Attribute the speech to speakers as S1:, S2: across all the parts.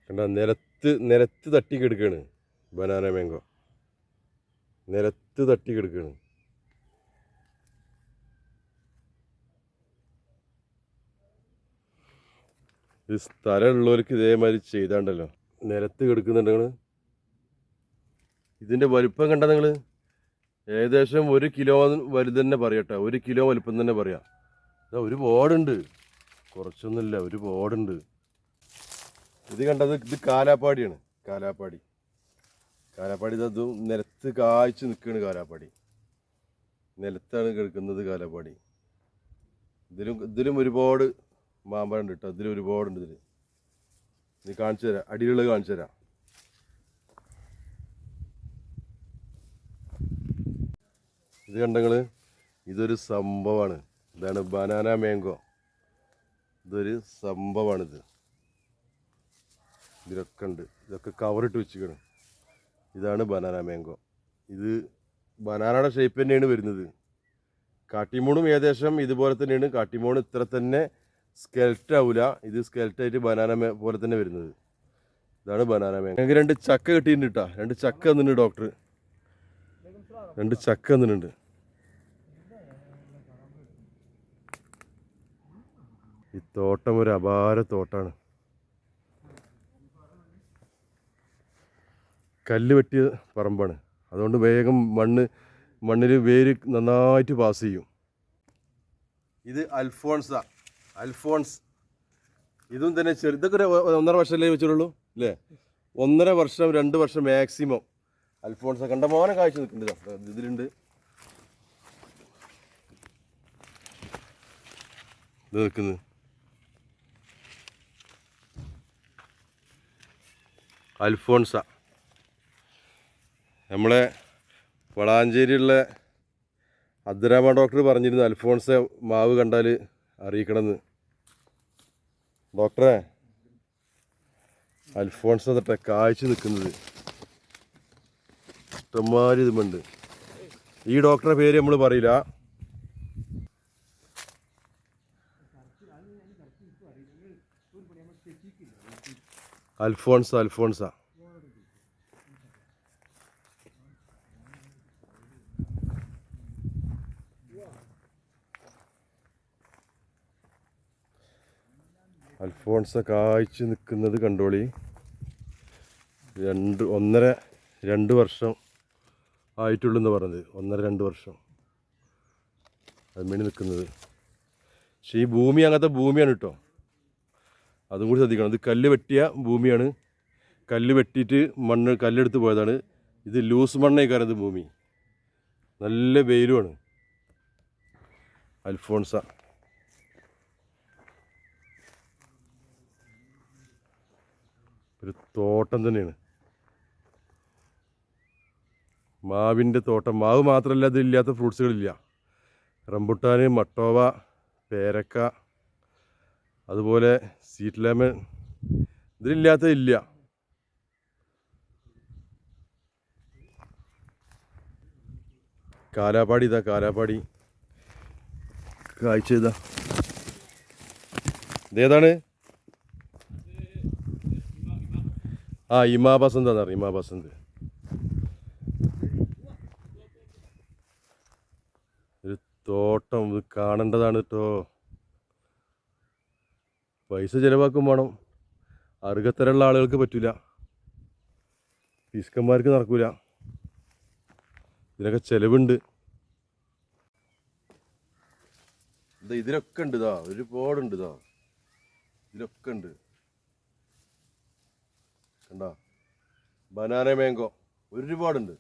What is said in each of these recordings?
S1: കണ്ട നിലത്ത് തട്ടി കിടക്കുകയാണ് ബനാന മാംഗോ. നിലത്ത് തട്ടി കിടക്കുകയാണ്. ഇത് സ്ഥലമുള്ളവർക്ക് ഇതേമാതിരി ചെയ്താണ്ടല്ലോ. നിലത്ത് കിടക്കുന്നുണ്ടെങ്കിൽ ഇതിൻ്റെ വലുപ്പം കണ്ട നിങ്ങൾ ഏകദേശം 1 കിലോ വലുത് തന്നെ പറയട്ടെ. 1 കിലോ വലുപ്പം തന്നെ പറയാം. ഇതാ ഒരുപാടുണ്ട്, കുറച്ചൊന്നുമില്ല, ഒരുപാടുണ്ട്. ഇത് കണ്ടത് ഇത് കാലാപ്പാടിയാണ്. കാലാപ്പാടി ഇത് നിലത്ത് കായ്ച്ച് നിൽക്കുകയാണ്. കാലാപ്പാടി നിലത്താണ് കിടക്കുന്നത്. കാലാപ്പാടി ഇതിലും ഒരുപാട് മാമ്പഴം ഉണ്ട് കേട്ടോ. ഇതിൽ ഒരുപാടുണ്ട്. ഇത് കാണിച്ചു തരാം, അടിയിലുള്ളത് കാണിച്ചു തരാം. ഇത് കണ്ടങ്ങൾ, ഇതൊരു സംഭവമാണ്. ഇതാണ് ബനാന മാംഗോ. ഇതൊരു സംഭവമാണിത്. ഇതിലൊക്കെ ഉണ്ട്. ഇതൊക്കെ കവറിട്ട് വെച്ചിരിക്കണം. ഇതാണ് ബനാന മാംഗോ. ഇത് ബനാനയുടെ ഷേപ്പ് തന്നെയാണ് വരുന്നത്. കാട്ടിമൂണും ഏകദേശം ഇതുപോലെ തന്നെയാണ്. കാട്ടിമൂൺ ഇത്ര തന്നെ സ്കെൽറ്റ് ആവില്ല. ഇത് സ്കെൽറ്റായിട്ട് ബനാന പോലെ തന്നെ വരുന്നത്. ഇതാണ് ബനാന മാംഗോ. ഞങ്ങൾക്ക് 2 ചക്ക കിട്ടിയിട്ടുണ്ട് കേട്ടോ. 2 ചക്ക തന്നിട്ടുണ്ട് ഡോക്ടർ. 2 ചക്ക തന്നിട്ടുണ്ട്. ഈ തോട്ടം ഒരു അപാര തോട്ടാണ്. കല്ല് വെട്ടിയ പറമ്പാണ്. അതുകൊണ്ട് വേഗം മണ്ണിൽ വേര് നന്നായിട്ട് പാസ് ചെയ്യും. ഇത് അൽഫോൺസ്. ഇതും തന്നെ ഇതൊക്കെ 1.5 വർഷമല്ലേ വെച്ചിട്ടുള്ളൂ അല്ലേ? 1.5 വർഷം 2 വർഷം മാക്സിമം. അൽഫോൺസ് കണ്ടമാനം കാഴ്ച നിൽക്കുന്നുണ്ട്. ഇതിലുണ്ട്. ഇത് നിൽക്കുന്നത് അൽഫോൺസ. നമ്മളെ വളാഞ്ചേരിയുള്ള അബ്ദുറഹ്മാൻ ഡോക്ടർ പറഞ്ഞിരുന്നു അൽഫോൺസ മാവ് കണ്ടാൽ അറിയിക്കണമെന്ന്. ഡോക്ടറെ, അൽഫോൺസ തൊട്ടെ കാഴ്ച നിൽക്കുന്നത് ഇഷ്ടംമാതിരി ഇതുമുണ്ട്. ഈ ഡോക്ടറെ പേര് നമ്മൾ പറയില്ല. അൽഫോൺസ. അൽഫോൺസ കായ്ച്ച് നിൽക്കുന്നത് കണ്ടോളി. 2 വർഷം ആയിട്ടുള്ളൂ എന്ന് പറഞ്ഞത്. 1.5-2 വർഷം അതിന് നിൽക്കുന്നത്. പക്ഷേ ഈ ഭൂമി അങ്ങനത്തെ ഭൂമിയാണ് കേട്ടോ. അതും കൂടി ശ്രദ്ധിക്കണം. ഇത് കല്ല് വെട്ടിയ ഭൂമിയാണ്. കല്ല് വെട്ടിയിട്ട് കല്ലെടുത്ത് പോയതാണ്. ഇത് ലൂസ് മണ്ണേക്കാരത് ഭൂമി. നല്ല വെയിലുമാണ്. അൽഫോൺസ ഒരു തോട്ടം തന്നെയാണ്. മാവിൻ്റെ തോട്ടം. മാവ് മാത്രമല്ല, ഇതില്ലാത്ത ഫ്രൂട്ട്സുകളില്ല. റംബുട്ടാൻ, മട്ടോവ, പേരക്ക, അതുപോലെ സ്വീറ്റ് ലെമൺ. ഇതിലില്ലാത്തതില്ല. കാലാപ്പാടി. കാലാപ്പാടി കാഴ്ച ഇതേതാണ്? ഇമാ ബസന്ത് എന്നറിയാം. ഇമാ ബസന്ത് ഒരു തോട്ടം. ഇത് കാണേണ്ടതാണ് കേട്ടോ. പൈസ ചിലവാക്കും വേണം. അറുകത്തരമുള്ള ആളുകൾക്ക് പറ്റില്ല. പിസ്കന്മാർക്ക് നടക്കൂല. ഇതിനൊക്കെ ചിലവുണ്ട്. ഇതിലൊക്കെ ഉണ്ട്. ഒരുപാടുണ്ട്. ഇതിലൊക്കെ ഉണ്ട്. കണ്ടോ? ബനാന മാംഗോ ഒരുപാടുണ്ട്.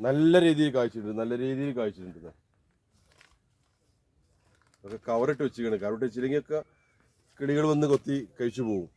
S1: നല്ല രീതിയിൽ കായ്ച്ചിട്ടുണ്ട്. അതൊക്കെ കവറിട്ട് വെച്ചിരിക്കണം. കവറിട്ട് വെച്ചില്ലെങ്കിൽ ഒക്കെ കിളികൾ വന്ന് കൊത്തി കഴിച്ചു പോകും.